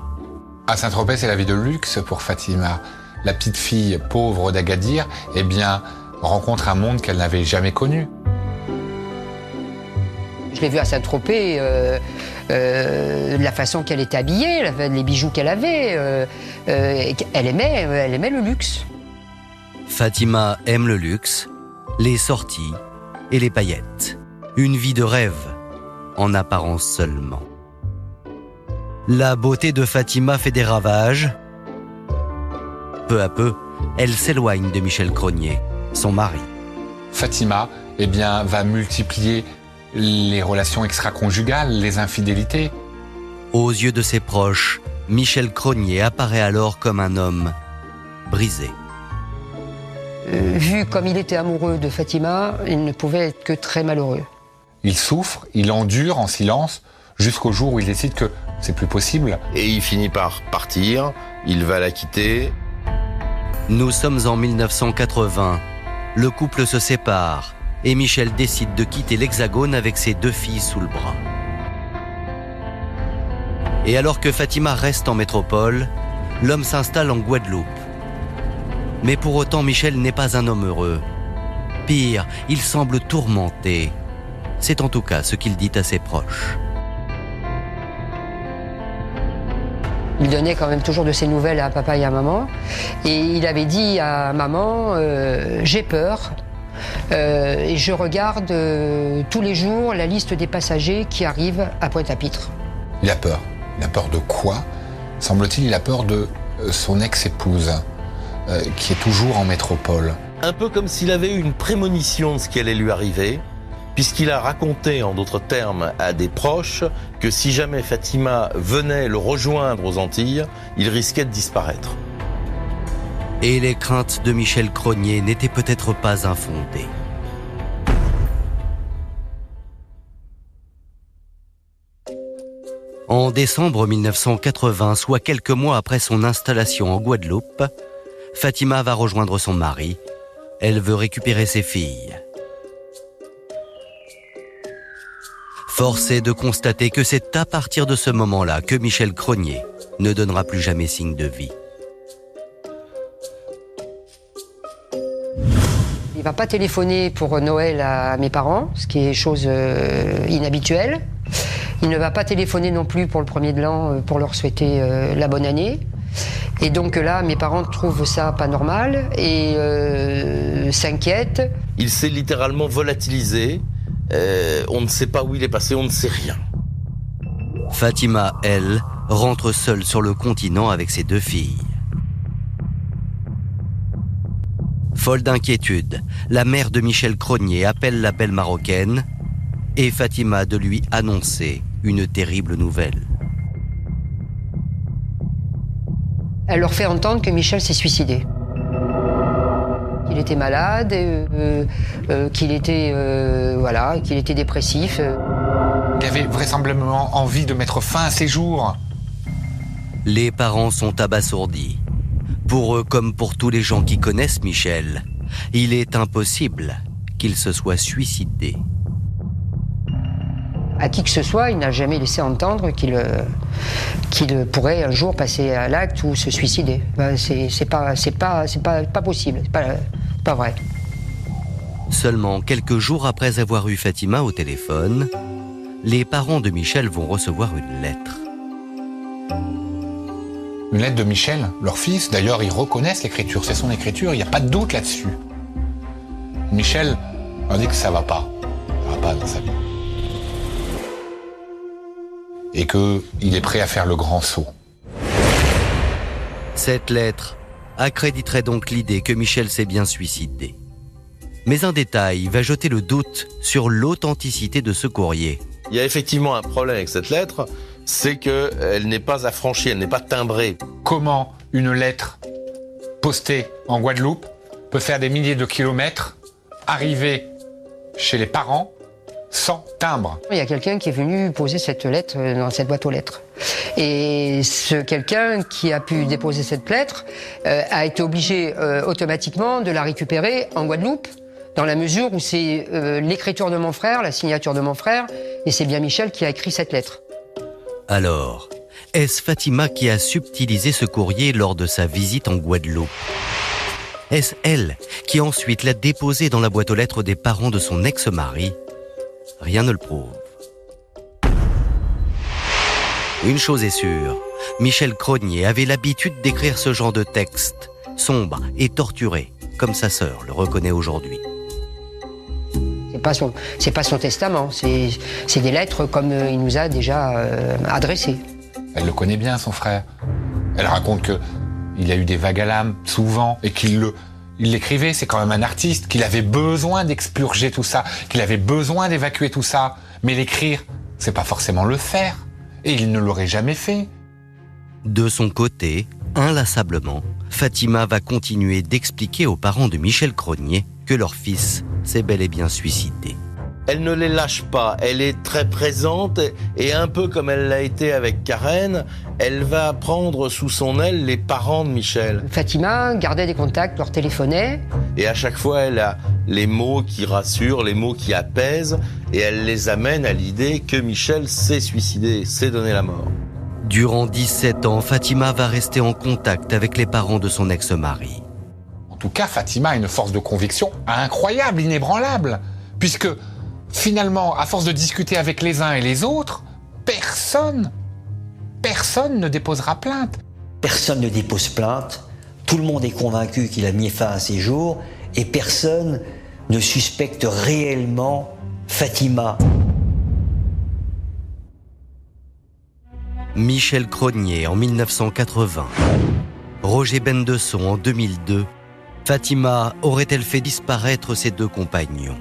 À Saint-Tropez, c'est la vie de luxe pour Fatima. La petite fille pauvre d'Agadir, eh bien, rencontre un monde qu'elle n'avait jamais connu. Je l'ai vue à Saint-Tropez, la façon qu'elle était habillée, les bijoux qu'elle avait. Elle aimait le luxe. Fatima aime le luxe, les sorties et les paillettes. Une vie de rêve en apparence seulement. La beauté de Fatima fait des ravages. Peu à peu, elle s'éloigne de Michel Cronier, son mari. Fatima, va multiplier les relations extra-conjugales, les infidélités. Aux yeux de ses proches, Michel Cronier apparaît alors comme un homme brisé. Vu comme il était amoureux de Fatima, il ne pouvait être que très malheureux. Il souffre, il endure en silence, jusqu'au jour où il décide que c'est plus possible. Et il finit par partir, il va la quitter. Nous sommes en 1980. Le couple se sépare et Michel décide de quitter l'Hexagone avec ses 2 filles sous le bras. Et alors que Fatima reste en métropole, l'homme s'installe en Guadeloupe. Mais pour autant, Michel n'est pas un homme heureux. Pire, il semble tourmenté. C'est en tout cas ce qu'il dit à ses proches. Il donnait quand même toujours de ses nouvelles à papa et à maman. Et il avait dit à maman, j'ai peur. Et je regarde tous les jours la liste des passagers qui arrivent à Pointe-à-Pitre. Il a peur. Il a peur de quoi? Semble-t-il, il a peur de son ex-épouse, qui est toujours en métropole. Un peu comme s'il avait eu une prémonition de ce qui allait lui arriver, puisqu'il a raconté, en d'autres termes, à des proches, que si jamais Fatima venait le rejoindre aux Antilles, il risquait de disparaître. Et les craintes de Michel Cronier n'étaient peut-être pas infondées. En décembre 1980, soit quelques mois après son installation en Guadeloupe, Fatima va rejoindre son mari. Elle veut récupérer ses filles. Force est de constater que c'est à partir de ce moment-là que Michel Cronier ne donnera plus jamais signe de vie. Il ne va pas téléphoner pour Noël à mes parents, ce qui est chose inhabituelle. Il ne va pas téléphoner non plus pour le 1er de l'an pour leur souhaiter la bonne année. Et donc là, mes parents trouvent ça pas normal et s'inquiètent. Il s'est littéralement volatilisé. On ne sait pas où il est passé, on ne sait rien. Fatima, elle, rentre seule sur le continent avec ses 2 filles. Folle d'inquiétude, la mère de Michel Cronier appelle la belle Marocaine et Fatima de lui annoncer une terrible nouvelle. Elle leur fait entendre que Michel s'est suicidé. Qu'il était malade, qu'il était dépressif. Il avait vraisemblablement envie de mettre fin à ses jours. Les parents sont abasourdis. Pour eux, comme pour tous les gens qui connaissent Michel, il est impossible qu'il se soit suicidé. À qui que ce soit, il n'a jamais laissé entendre qu'il pourrait un jour passer à l'acte ou se suicider. C'est pas possible, c'est pas vrai. Seulement quelques jours après avoir eu Fatima au téléphone, les parents de Michel vont recevoir une lettre. Une lettre de Michel, leur fils. D'ailleurs, ils reconnaissent l'écriture, c'est son écriture, il n'y a pas de doute là-dessus. Michel leur dit que ça va pas dans sa vie. Et qu'il est prêt à faire le grand saut. Cette lettre accréditerait donc l'idée que Michel s'est bien suicidé. Mais un détail va jeter le doute sur l'authenticité de ce courrier. Il y a effectivement un problème avec cette lettre, c'est qu'elle n'est pas affranchie, elle n'est pas timbrée. Comment une lettre postée en Guadeloupe peut faire des milliers de kilomètres, arriver chez les parents sans timbre? Il y a quelqu'un qui est venu poser cette lettre dans cette boîte aux lettres. Et ce quelqu'un qui a pu déposer cette lettre a été obligé automatiquement de la récupérer en Guadeloupe, dans la mesure où c'est l'écriture de mon frère, la signature de mon frère, et c'est bien Michel qui a écrit cette lettre. Alors, est-ce Fatima qui a subtilisé ce courrier lors de sa visite en Guadeloupe? Est-ce elle qui ensuite l'a déposé dans la boîte aux lettres des parents de son ex-mari? Rien ne le prouve. Une chose est sûre, Michel Cronier avait l'habitude d'écrire ce genre de texte, sombre et torturé, comme sa sœur le reconnaît aujourd'hui. pas son testament, c'est des lettres comme il nous a déjà adressées. Elle le connaît bien, son frère. Elle raconte qu'il a eu des vagues à l'âme, souvent, et qu'il l'écrivait, c'est quand même un artiste, qu'il avait besoin d'expurger tout ça, qu'il avait besoin d'évacuer tout ça. Mais l'écrire, c'est pas forcément le faire. Et il ne l'aurait jamais fait. De son côté, inlassablement, Fatima va continuer d'expliquer aux parents de Michel Cronier que leur fils s'est bel et bien suicidé. Elle ne les lâche pas, elle est très présente et un peu comme elle l'a été avec Karen, elle va prendre sous son aile les parents de Michel. Fatima gardait des contacts, leur téléphonait. Et à chaque fois, elle a les mots qui rassurent, les mots qui apaisent et elle les amène à l'idée que Michel s'est suicidé, s'est donné la mort. Durant 17 ans, Fatima va rester en contact avec les parents de son ex-mari. En tout cas, Fatima a une force de conviction incroyable, inébranlable, puisque finalement, à force de discuter avec les uns et les autres, personne ne déposera plainte. Personne ne dépose plainte, tout le monde est convaincu qu'il a mis fin à ses jours et personne ne suspecte réellement Fatima. Michel Cronier en 1980, Roger Bendesson en 2002, Fatima aurait-elle fait disparaître ses deux compagnons ?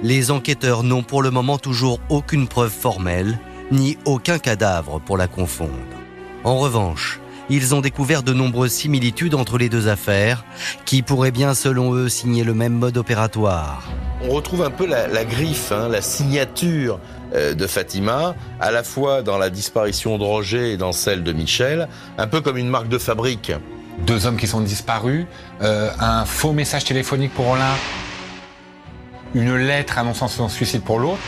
Les enquêteurs n'ont pour le moment toujours aucune preuve formelle, ni aucun cadavre pour la confondre. En revanche, ils ont découvert de nombreuses similitudes entre les deux affaires, qui pourraient bien, selon eux, signer le même mode opératoire. On retrouve un peu la griffe, la signature de Fatima, à la fois dans la disparition de Roger et dans celle de Michel, un peu comme une marque de fabrique. Deux hommes qui sont disparus, un faux message téléphonique pour l'un, une lettre annonçant son suicide pour l'autre.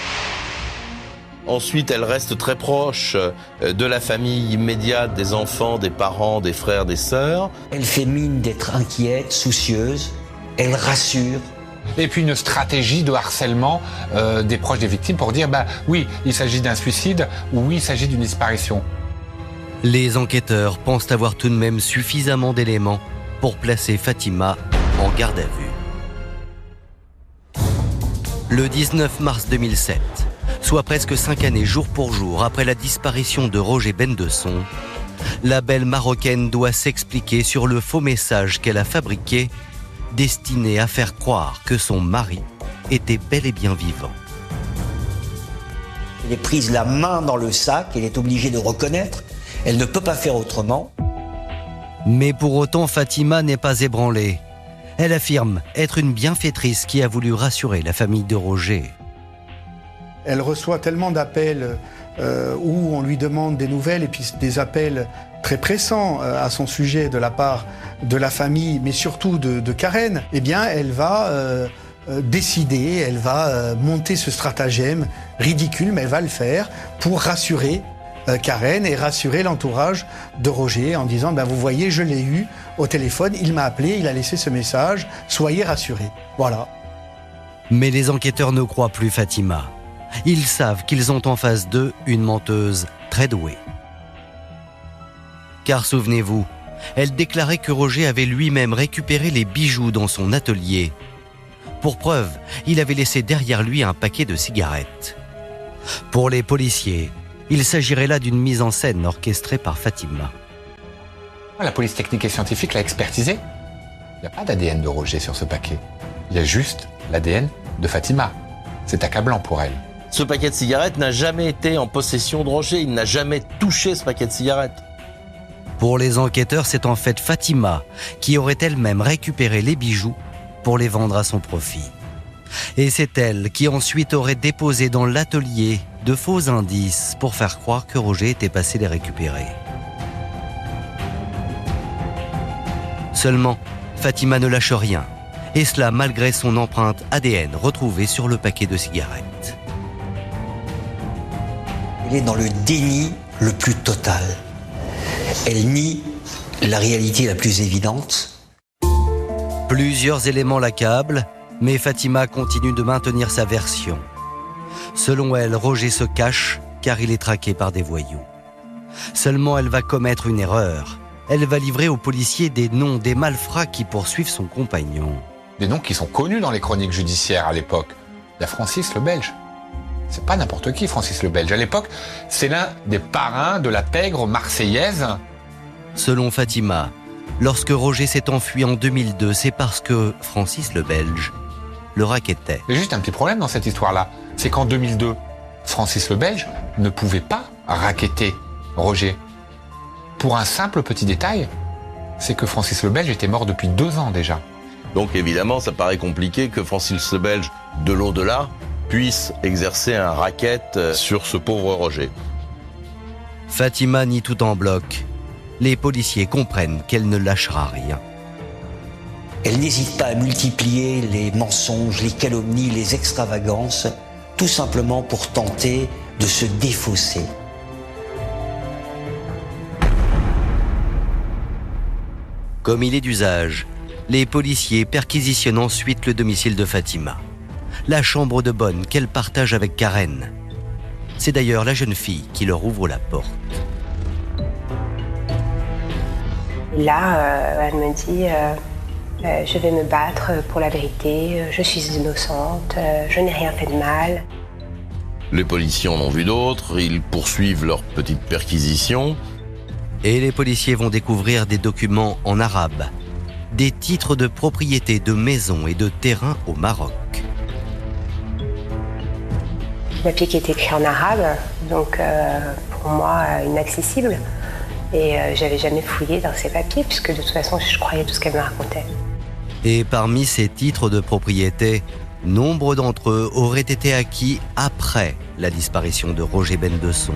Ensuite, elle reste très proche de la famille immédiate, des enfants, des parents, des frères, des sœurs. Elle fait mine d'être inquiète, soucieuse, elle rassure. Et puis une stratégie de harcèlement des proches des victimes pour dire oui, il s'agit d'un suicide ou oui, il s'agit d'une disparition. Les enquêteurs pensent avoir tout de même suffisamment d'éléments pour placer Fatima en garde à vue. Le 19 mars 2007, soit presque 5 années jour pour jour après la disparition de Roger Bendesson, la belle Marocaine doit s'expliquer sur le faux message qu'elle a fabriqué, destiné à faire croire que son mari était bel et bien vivant. Elle est prise la main dans le sac, elle est obligée de reconnaître, elle ne peut pas faire autrement. Mais pour autant, Fatima n'est pas ébranlée. Elle affirme être une bienfaitrice qui a voulu rassurer la famille de Roger. Elle reçoit tellement d'appels où on lui demande des nouvelles et puis des appels très pressants à son sujet de la part de la famille, mais surtout de Karen. Eh bien, elle va décider, elle va monter ce stratagème ridicule, mais elle va le faire pour rassurer Karen et rassurer l'entourage de Roger en disant vous voyez, je l'ai eu au téléphone, il m'a appelé, il a laissé ce message, soyez rassurés. Voilà. Mais les enquêteurs ne croient plus Fatima. Ils savent qu'ils ont en face d'eux une menteuse très douée. Car souvenez-vous, elle déclarait que Roger avait lui-même récupéré les bijoux dans son atelier. Pour preuve, il avait laissé derrière lui un paquet de cigarettes. Pour les policiers, il s'agirait là d'une mise en scène orchestrée par Fatima. La police technique et scientifique l'a expertisé. Il n'y a pas d'ADN de Roger sur ce paquet. Il y a juste l'ADN de Fatima. C'est accablant pour elle. Ce paquet de cigarettes n'a jamais été en possession de Roger. Il n'a jamais touché ce paquet de cigarettes. Pour les enquêteurs, c'est en fait Fatima qui aurait elle-même récupéré les bijoux pour les vendre à son profit. Et c'est elle qui ensuite aurait déposé dans l'atelier de faux indices pour faire croire que Roger était passé les récupérer. Seulement, Fatima ne lâche rien, et cela malgré son empreinte ADN retrouvée sur le paquet de cigarettes. Elle est dans le déni le plus total. Elle nie la réalité la plus évidente. Plusieurs éléments l'accablent, mais Fatima continue de maintenir sa version. Selon elle, Roger se cache car il est traqué par des voyous. Seulement, elle va commettre une erreur. Elle va livrer aux policiers des noms des malfrats qui poursuivent son compagnon. Des noms qui sont connus dans les chroniques judiciaires à l'époque. Il y a Francis le Belge. C'est pas n'importe qui, Francis le Belge. À l'époque, c'est l'un des parrains de la pègre marseillaise. Selon Fatima, lorsque Roger s'est enfui en 2002, c'est parce que Francis le Belge le rackettait. Il y a juste un petit problème dans cette histoire-là. C'est qu'en 2002, Francis le Belge ne pouvait pas racketter Roger. Pour un simple petit détail, c'est que Francis le Belge était mort depuis 2 ans déjà. Donc évidemment, ça paraît compliqué que Francis le Belge, de l'au-delà, puisse exercer un racket sur ce pauvre Roger. Fatima nie tout en bloc. Les policiers comprennent qu'elle ne lâchera rien. Elle n'hésite pas à multiplier les mensonges, les calomnies, les extravagances, tout simplement pour tenter de se défausser. Comme il est d'usage, les policiers perquisitionnent ensuite le domicile de Fatima. La chambre de bonne qu'elle partage avec Karen. C'est d'ailleurs la jeune fille qui leur ouvre la porte. Là, elle me dit je vais me battre pour la vérité, je suis innocente, je n'ai rien fait de mal. Les policiers en ont vu d'autres, ils poursuivent leur petite perquisition. Et les policiers vont découvrir des documents en arabe, des titres de propriété de maisons et de terrains au Maroc. Papier qui est écrit en arabe, donc pour moi inaccessible. Et j'avais jamais fouillé dans ces papiers, puisque de toute façon je croyais tout ce qu'elle me racontait. Et parmi ces titres de propriété, nombre d'entre eux auraient été acquis après la disparition de Roger Bendesson.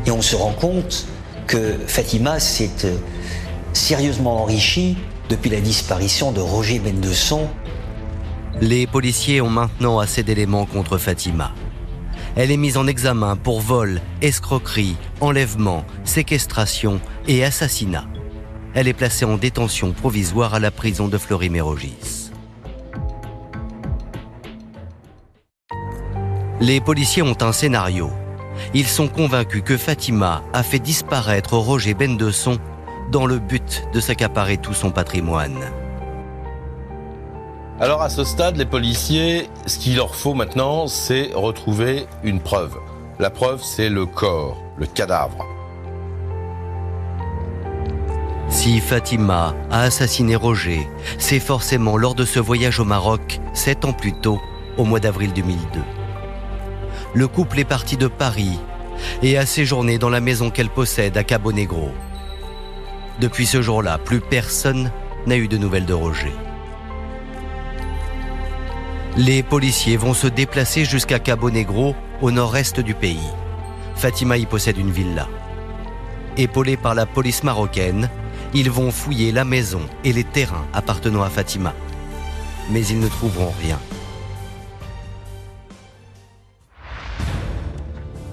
Et on se rend compte que Fatima s'est sérieusement enrichie depuis la disparition de Roger Bendesson. Les policiers ont maintenant assez d'éléments contre Fatima. Elle est mise en examen pour vol, escroquerie, enlèvement, séquestration et assassinat. Elle est placée en détention provisoire à la prison de Fleury-Mérogis. Les policiers ont un scénario. Ils sont convaincus que Fatima a fait disparaître Roger Bendesson dans le but de s'accaparer tout son patrimoine. Alors à ce stade, les policiers, ce qu'il leur faut maintenant, c'est retrouver une preuve. La preuve, c'est le corps, le cadavre. Si Fatima a assassiné Roger, c'est forcément lors de ce voyage au Maroc, 7 ans plus tôt, au mois d'avril 2002. Le couple est parti de Paris et a séjourné dans la maison qu'elle possède à Cabo Negro. Depuis ce jour-là, plus personne n'a eu de nouvelles de Roger. Les policiers vont se déplacer jusqu'à Cabo Negro, au nord-est du pays. Fatima y possède une villa. Épaulés par la police marocaine, ils vont fouiller la maison et les terrains appartenant à Fatima. Mais ils ne trouveront rien.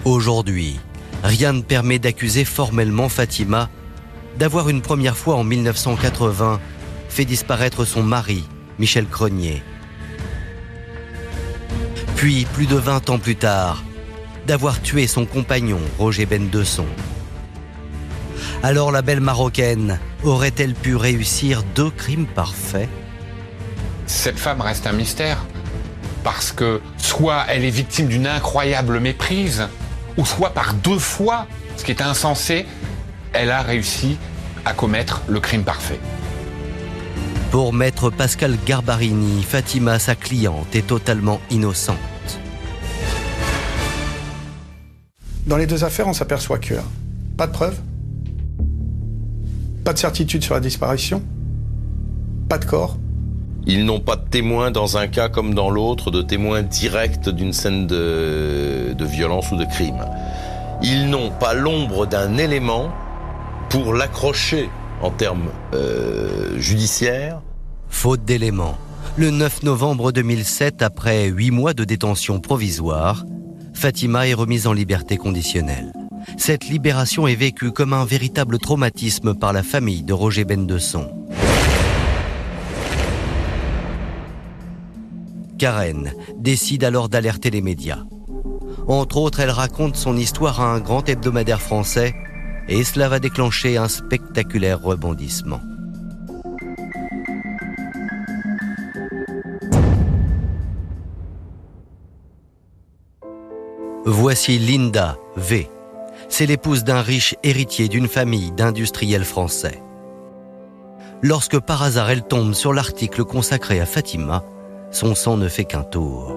Aujourd'hui, rien ne permet d'accuser formellement Fatima d'avoir une première fois en 1980 fait disparaître son mari, Michel Cronier. Puis, plus de 20 ans plus tard, d'avoir tué son compagnon, Roger Bendesson. Alors la belle Marocaine aurait-elle pu réussir 2 crimes parfaits ? Cette femme reste un mystère, parce que soit elle est victime d'une incroyable méprise, ou soit par 2 fois, ce qui est insensé, elle a réussi à commettre le crime parfait. Pour maître Pascal Garbarini, Fatima, sa cliente, est totalement innocente. Dans les 2 affaires, on s'aperçoit que pas de preuves, pas de certitude sur la disparition, pas de corps. Ils n'ont pas de témoins dans un cas comme dans l'autre, de témoins directs d'une scène de violence ou de crime. Ils n'ont pas l'ombre d'un élément pour l'accrocher en termes judiciaires. Faute d'éléments, le 9 novembre 2007, après 8 mois de détention provisoire, Fatima est remise en liberté conditionnelle. Cette libération est vécue comme un véritable traumatisme par la famille de Roger Bendesson. Karen décide alors d'alerter les médias. Entre autres, elle raconte son histoire à un grand hebdomadaire français et cela va déclencher un spectaculaire rebondissement. Voici Linda V. C'est l'épouse d'un riche héritier d'une famille d'industriels français. Lorsque par hasard elle tombe sur l'article consacré à Fatima, son sang ne fait qu'un tour.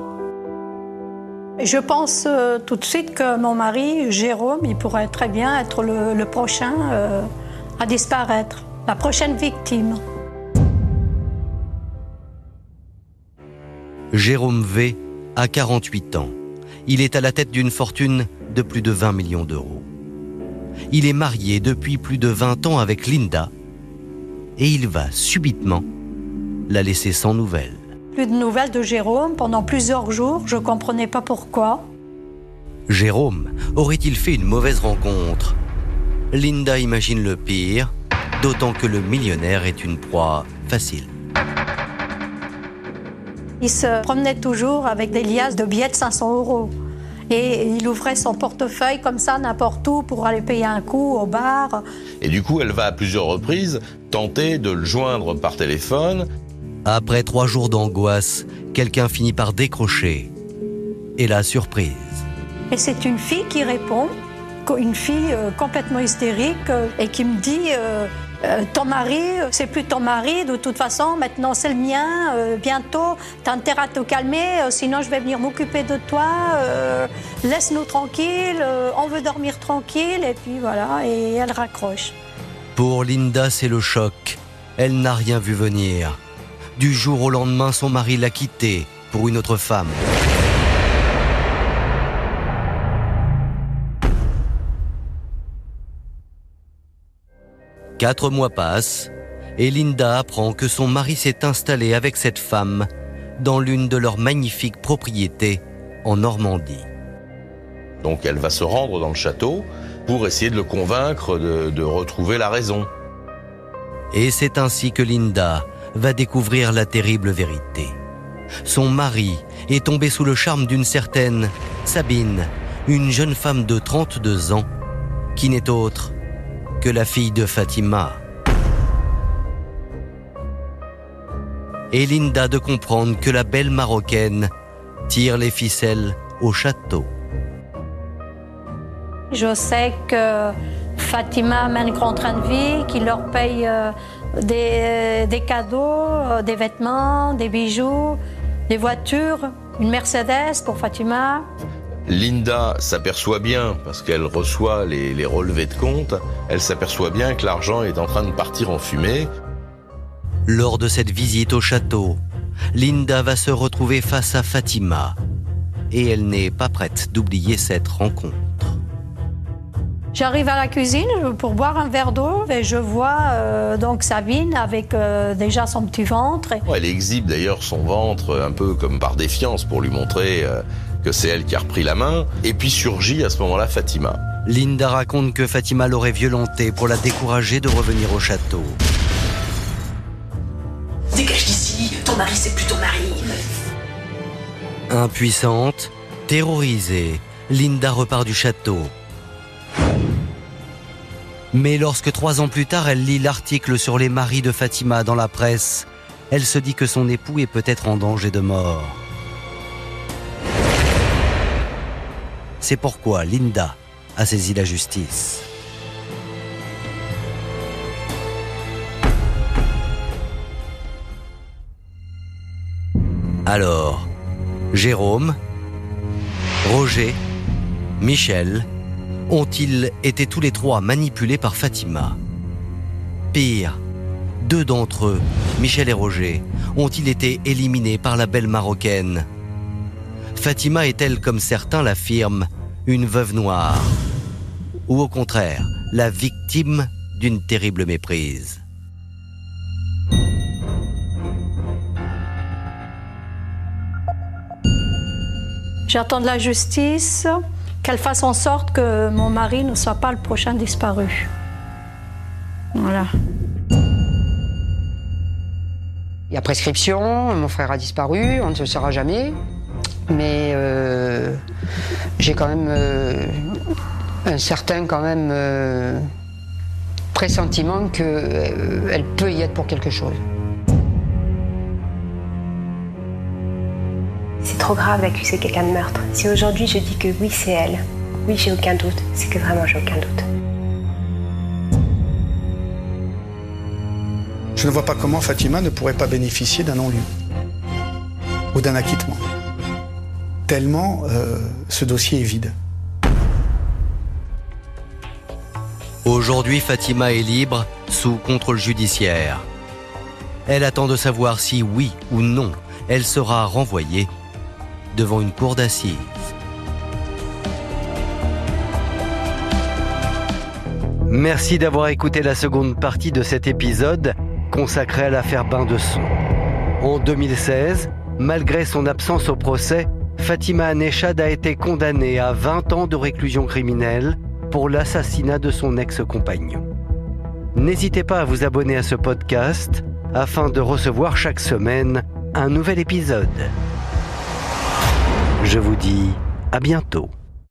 Je pense tout de suite que mon mari, Jérôme, il pourrait très bien être le prochain à disparaître, la prochaine victime. Jérôme V a 48 ans. Il est à la tête d'une fortune de plus de 20 millions d'euros. Il est marié depuis plus de 20 ans avec Linda et il va subitement la laisser sans nouvelles. Plus de nouvelles de Jérôme pendant plusieurs jours, je ne comprenais pas pourquoi. Jérôme aurait-il fait une mauvaise rencontre? Linda imagine le pire, d'autant que le millionnaire est une proie facile. Il se promenait toujours avec des liasses de billets de 500 €. Et il ouvrait son portefeuille comme ça, n'importe où, pour aller payer un coup au bar. Et du coup, elle va à plusieurs reprises tenter de le joindre par téléphone. Après 3 jours d'angoisse, quelqu'un finit par décrocher. Et la surprise. Et c'est une fille qui répond, une fille complètement hystérique, et qui me dit ton mari, c'est plus ton mari, de toute façon, maintenant c'est le mien, bientôt, t'as intérêt à te calmer, sinon je vais venir m'occuper de toi, laisse-nous tranquille, on veut dormir tranquille, et puis voilà, et elle raccroche. Pour Linda, c'est le choc. Elle n'a rien vu venir. Du jour au lendemain, son mari l'a quittée pour une autre femme. Quatre mois passent et Linda apprend que son mari s'est installé avec cette femme dans l'une de leurs magnifiques propriétés en Normandie. Donc elle va se rendre dans le château pour essayer de le convaincre de retrouver la raison. Et c'est ainsi que Linda va découvrir la terrible vérité. Son mari est tombé sous le charme d'une certaine Sabine, une jeune femme de 32 ans qui n'est autre que la fille de Fatima. Et Linda de comprendre que la belle Marocaine tire les ficelles au château. Je sais que Fatima mène grand train de vie, qu'il leur paye des cadeaux, des vêtements, des bijoux, des voitures, une Mercedes pour Fatima. Linda s'aperçoit bien, parce qu'elle reçoit les relevés de compte, elle s'aperçoit bien que l'argent est en train de partir en fumée. Lors de cette visite au château, Linda va se retrouver face à Fatima et elle n'est pas prête d'oublier cette rencontre. J'arrive à la cuisine pour boire un verre d'eau et je vois donc Sabine avec déjà son petit ventre. Elle exhibe d'ailleurs son ventre un peu comme par défiance pour lui montrer que c'est elle qui a repris la main. Et puis surgit à ce moment-là Fatima. Linda raconte que Fatima l'aurait violentée pour la décourager de revenir au château. Dégage d'ici, ton mari c'est plus ton mari. Impuissante, terrorisée, Linda repart du château. Mais lorsque 3 ans plus tard, elle lit l'article sur les maris de Fatima dans la presse, elle se dit que son époux est peut-être en danger de mort. C'est pourquoi Linda a saisi la justice. Alors, Jérôme, Roger, Michel ont-ils été tous les 3 manipulés par Fatima? Pire, 2 d'entre eux, Michel et Roger, ont-ils été éliminés par la belle Marocaine? Fatima est-elle, comme certains l'affirment, une veuve noire? Ou au contraire, la victime d'une terrible méprise? J'attends de la justice qu'elle fasse en sorte que mon mari ne soit pas le prochain disparu. Voilà. Il y a prescription, mon frère a disparu, on ne se saura jamais. Mais j'ai quand même un certain pressentiment qu'elle peut y être pour quelque chose. c'est trop grave d'accuser quelqu'un de meurtre. Si aujourd'hui je dis que oui, c'est elle, oui, j'ai aucun doute, c'est que vraiment j'ai aucun doute. Je ne vois pas comment Fatima ne pourrait pas bénéficier d'un non-lieu ou d'un acquittement. Tellement ce dossier est vide. Aujourd'hui, Fatima est libre, sous contrôle judiciaire. Elle attend de savoir si, oui ou non, elle sera renvoyée devant une cour d'assises. Merci d'avoir écouté la seconde partie de cet épisode consacré à l'affaire Bain de Son. En 2016, malgré son absence au procès, Fatima Anechad a été condamnée à 20 ans de réclusion criminelle pour l'assassinat de son ex-compagnon. N'hésitez pas à vous abonner à ce podcast afin de recevoir chaque semaine un nouvel épisode. Je vous dis à bientôt.